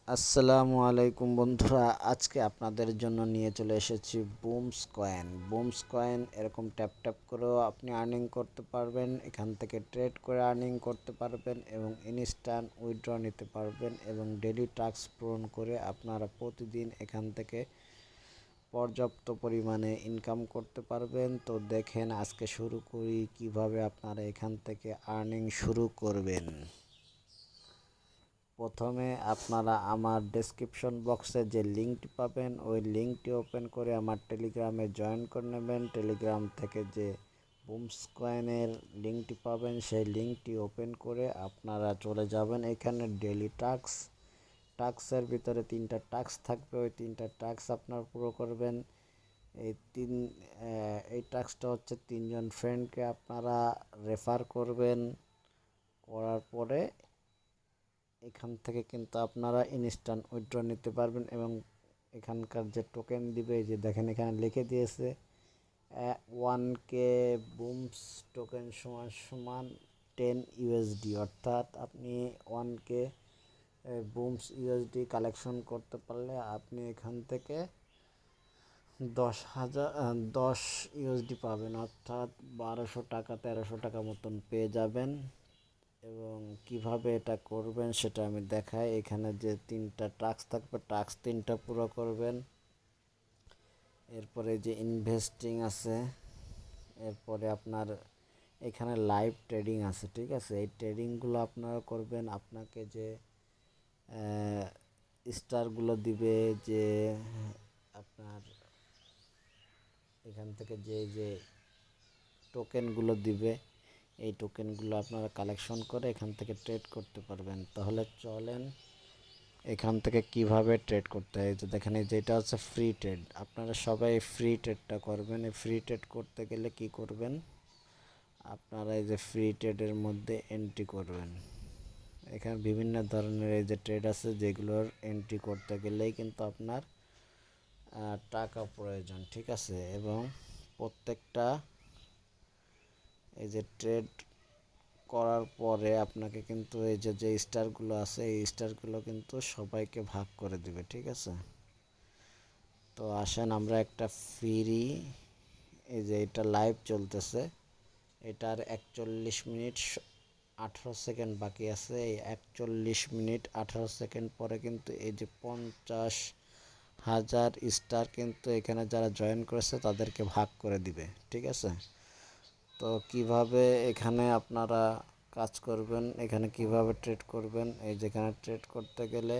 আসসালামু আলাইকুম বন্ধুরা, আজকে আপনাদের জন্য নিয়ে চলে এসেছি বুমস কয়েন। এরকম ট্যাপ ট্যাপ করেও আপনি আর্নিং করতে পারবেন, এখান থেকে ট্রেড করে আর্নিং করতে পারবেন এবং ইনস্ট্যান্ট উইথড্র নিতে পারবেন এবং ডেলি টাস্ক পূরণ করে আপনারা প্রতিদিন এখান থেকে পর্যাপ্ত পরিমাণে ইনকাম করতে পারবেন। তো দেখেন, আজকে শুরু করি কিভাবে আপনারা এখান থেকে আর্নিং শুরু করবেন। প্রথমে আপনারা আমার ডেসক্রিপশন বক্সে যে লিঙ্কটি পাবেন, ওই লিঙ্কটি ওপেন করে আমার টেলিগ্রামে জয়েন করে নেবেন। টেলিগ্রাম থেকে যে বুমস কয়েনের লিঙ্কটি পাবেন, সেই লিঙ্কটি ওপেন করে আপনারা চলে যাবেন এখানে ডেলি টাস্কের ভিতরে 3টা টাস্ক থাকবে। ওই 3টা টাস্ক আপনারা পুরো করবেন। এই তিন এই টাস্কটা হচ্ছে 3জন ফ্রেন্ডকে আপনারা রেফার করবেন। করার পরে এখান থেকে কিন্তু আপনারা ইনস্ট্যান্ট উইথড্র নিতে পারবেন এবং এখানকার যে টোকেন দিবে, এই যে দেখেন এখানে লিখে দিয়েছে 1K বুমস টোকেন সমান সমান 10 USD, অর্থাৎ আপনি 1K বুমস ইউএসডি কালেকশন করতে পারলে আপনি এখান থেকে 10 USD পাবেন, অর্থাৎ 1200 টাকা 1300 টাকা মতন পেয়ে যাবেন। এবং কিভাবে এটা করবেন সেটা আমি দেখাই। এখানে যে 3টা টাস্ক থাকবে, টাস্ক 3টা পুরো করবেন। এরপরে যে ইনভেস্টিং আছে, এরপরে আপনার এখানে লাইভ ট্রেডিং আছে, ঠিক আছে। এই ট্রেডিংগুলো আপনারা করবেন। আপনাকে যে স্টারগুলো দিবে, যে আপনার এখান থেকে যে টোকেনগুলো দিবে, এই টোকেনগুলো আপনারা কালেকশন করে এখান থেকে ট্রেড করতে পারবেন। তাহলে চলেন এখান থেকে কিভাবে ট্রেড করতে হয়। তো দেখেন, যেটা হচ্ছে ফ্রি ট্রেড, আপনারা সবাই ফ্রি ট্রেডটা করবেন। এই ফ্রি ট্রেড করতে গেলে কি করবেন, আপনারা এই যে ফ্রি ট্রেডের মধ্যে এন্ট্রি করবেন। এখানে বিভিন্ন ধরনের এই যে ট্রেড আছে, যেগুলোর এন্ট্রি করতে গেলেই কিন্তু আপনার টাকা প্রয়োজন, ঠিক আছে। এবং প্রত্যেকটা এই যে ট্রেড করার পরে আপনাকে কিন্তু এই যে স্টারগুলো আছে, এই স্টারগুলো কিন্তু সবাইকে ভাগ করে দিবে, ঠিক আছে। তো আসেন আমরা একটা ফ্রি, এই যে এটা লাইভ চলতেছে, এটার 41 মিনিট 18 সেকেন্ড বাকি আছে। এই 41 মিনিট 18 সেকেন্ড পরে কিন্তু এই যে 50,000 স্টার কিন্তু এখানে যারা জয়েন করেছে তাদেরকে ভাগ করে দিবে, ঠিক আছে। তো কিভাবে এখানে আপনারা কাজ করবেন, এখানে কিভাবে ট্রেড করবেন, এই যেখানে ট্রেড করতে গেলে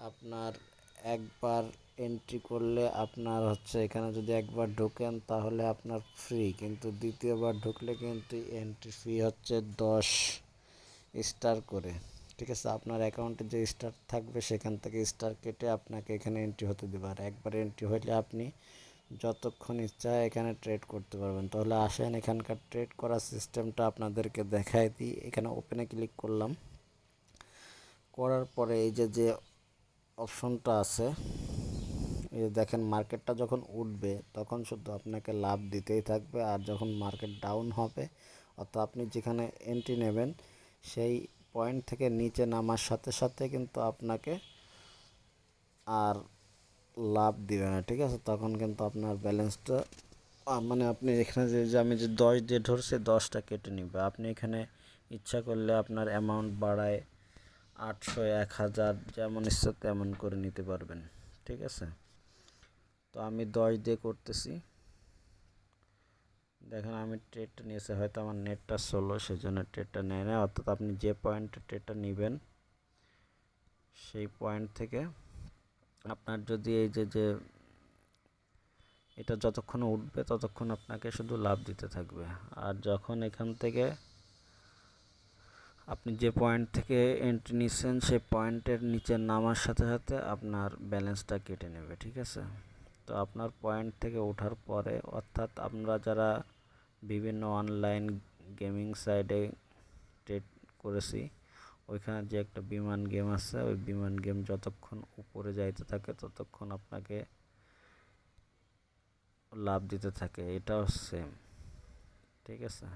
আপনার একবার এন্ট্রি করলে আপনার হচ্ছে এখানে যদি একবার ঢোকেন তাহলে আপনার ফ্রি, কিন্তু দ্বিতীয়বার ঢুকলে কিন্তু এন্ট্রি ফি হচ্ছে 10 স্টার করে, ঠিক আছে। আপনার অ্যাকাউন্টে যে স্টার থাকবে সেখান থেকে স্টার কেটে আপনাকে এখানে এন্ট্রি হতে দেবে। আর একবার এন্ট্রি হলে আপনি যতক্ষণ ইচ্ছা এখানে ট্রেড করতে পারবেন। তাহলে আসেন এখানকার ট্রেড করার সিস্টেমটা আপনাদেরকে দেখাই দিই। এখানে ওপেনে ক্লিক করলাম, করার পরে এই যে অপশনটা আছে, এই যে দেখেন মার্কেটটা যখন উঠবে তখন শুধু আপনাকে লাভ দিতেই থাকবে, আর যখন মার্কেট ডাউন হবে, অর্থাৎ আপনি যেখানে এন্ট্রি নেবেন সেই পয়েন্ট থেকে নিচে নামার সাথে সাথে কিন্তু আপনাকে আর লাভ দিবে না, ঠিক আছে। তখন কিন্তু আপনার ব্যালেন্সটা মানে আপনি এখানে যে আমি যে 10 দিয়ে ধরছে 10টা কেটে নিবে। আপনি এখানে ইচ্ছা করলে আপনার অ্যামাউন্ট বাড়ায় 800 1000 যেমন ইচ্ছা তেমন করে নিতে পারবেন, ঠিক আছে। তো আমি 10 দিয়ে করতেছি। দেখেন আমি ট্রেডটা নিয়েছি, হয়তো আমার নেটটা স্লো সেজন্য ট্রেডটা নেয় না। অর্থাৎ আপনি যে পয়েন্টে ট্রেডটা নেবেন সেই পয়েন্ট থেকে আপনার যদি এই যে এটা যতক্ষণ উঠবে ততক্ষণ আপনাকে শুধু লাভ দিতে থাকবে। আর যখন এখান থেকে আপনি যে পয়েন্ট থেকে এন্ট্রি নিচ্ছেন সেই পয়েন্টের নিচে নামার সাথে সাথে আপনার ব্যালেন্সটা কেটে নেবে, ঠিক আছে। তো আপনার পয়েন্ট থেকে ওঠার পরে, অর্থাৎ আমরা যারা বিভিন্ন অনলাইন গেমিং সাইটে ট্রেড করেছি, ওইখানে যে একটা বিমান গেম আছে, ওই বিমান গেম যতক্ষণ উপরে যাইতে থাকে ততক্ষণ আপনাকে লাভ দিতে থাকে, এটাও সেম, ঠিক আছে।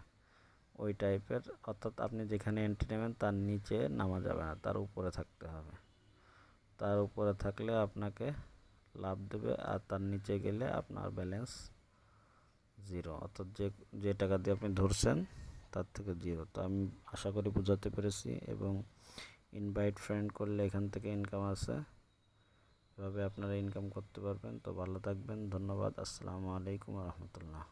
ওই টাইপের, অর্থাৎ আপনি যেখানে এন্ট্রি নেবেন তার নিচে নামা যাবে না, তার উপরে থাকতে হবে। তার উপরে থাকলে আপনাকে লাভ দেবে, আর তার নিচে গেলে আপনার ব্যালেন্স জিরো, অর্থাৎ যে টাকা দিয়ে আপনি ধরছেন তার থেকে জিরো। তো আমি আশা করি বোঝাতে পেরেছি। এবং ইনভাইট ফ্রেন্ড করলে এখান থেকে ইনকাম আছে, এভাবে আপনারা ইনকাম করতে পারবেন। তো ভালো থাকবেন, ধন্যবাদ, আসসালামু আলাইকুম রহমতুল্লাহ।